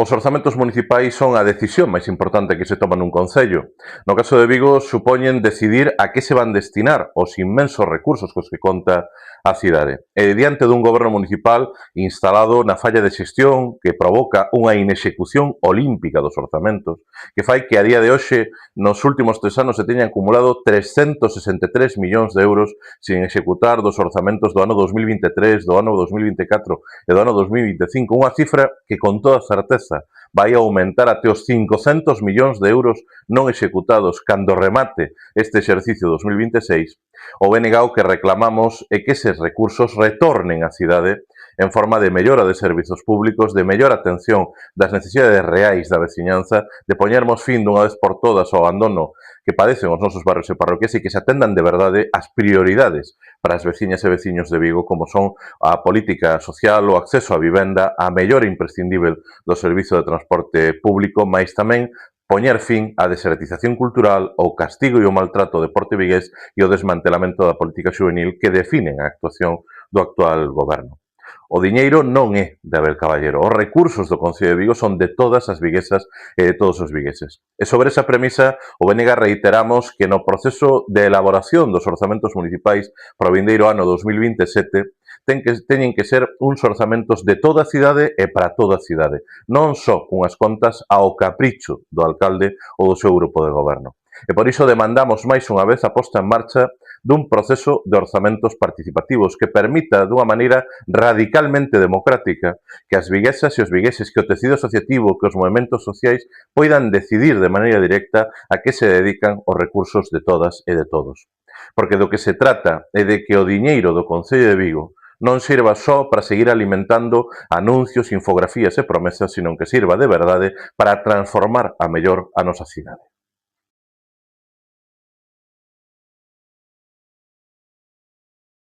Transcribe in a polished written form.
Os orzamentos municipais son a decisión máis importante que se toma nun concello. No caso de Vigo, supoñen decidir a que se van destinar os inmensos recursos cos que conta a cidade. E diante dun goberno municipal instalado na falla de xestión que provoca unha inexecución olímpica dos orzamentos, que fai que a día de hoxe, nos últimos 3 anos, se teñan acumulado 363 millóns de euros sin executar dos orzamentos do ano 2023, do ano 2024 e do ano 2025, unha cifra que, con toda certeza, vai aumentar até os 500 millóns de euros non executados cando remate este exercicio 2026, o BNG o que reclamamos é que eses recursos retornen á cidade en forma de mellora de servizos públicos, de mellor atención das necesidades reais da veciñanza, de poñermos fin dunha vez por todas ao abandono que padecen os nosos barrios e parroquias e que se atendan de verdade as prioridades para as veciñas e veciños de Vigo, como son a política social, o acceso á vivenda, a mellora imprescindível do servizo de transporte público, mais tamén poñer fin á desertización cultural, o castigo e o maltrato de Porto Vigués e o desmantelamento da política xuvenil que definen a actuación do actual goberno. O diñeiro non é de Abel Caballero, os recursos do Concello de Vigo son de todas as viguesas e de todos os vigueses. E sobre esa premisa, o BNG reiteramos que no proceso de elaboración dos orzamentos municipais para o vindeiro ano 2027 teñen que ser uns orzamentos de toda a cidade e para toda a cidade, non só unhas contas ao capricho do alcalde ou do seu grupo de goberno. E por iso demandamos máis unha vez a posta en marcha dun proceso de orzamentos participativos que permita, dunha maneira radicalmente democrática, que as viguesas e os vigueses, que o tecido asociativo, que os movementos sociais poidan decidir de maneira directa a que se dedican os recursos de todas e de todos. Porque do que se trata é de que o diñeiro do Concello de Vigo non sirva só para seguir alimentando anuncios, infografías e promesas, senón que sirva de verdade para transformar a mellor a nosa cidade.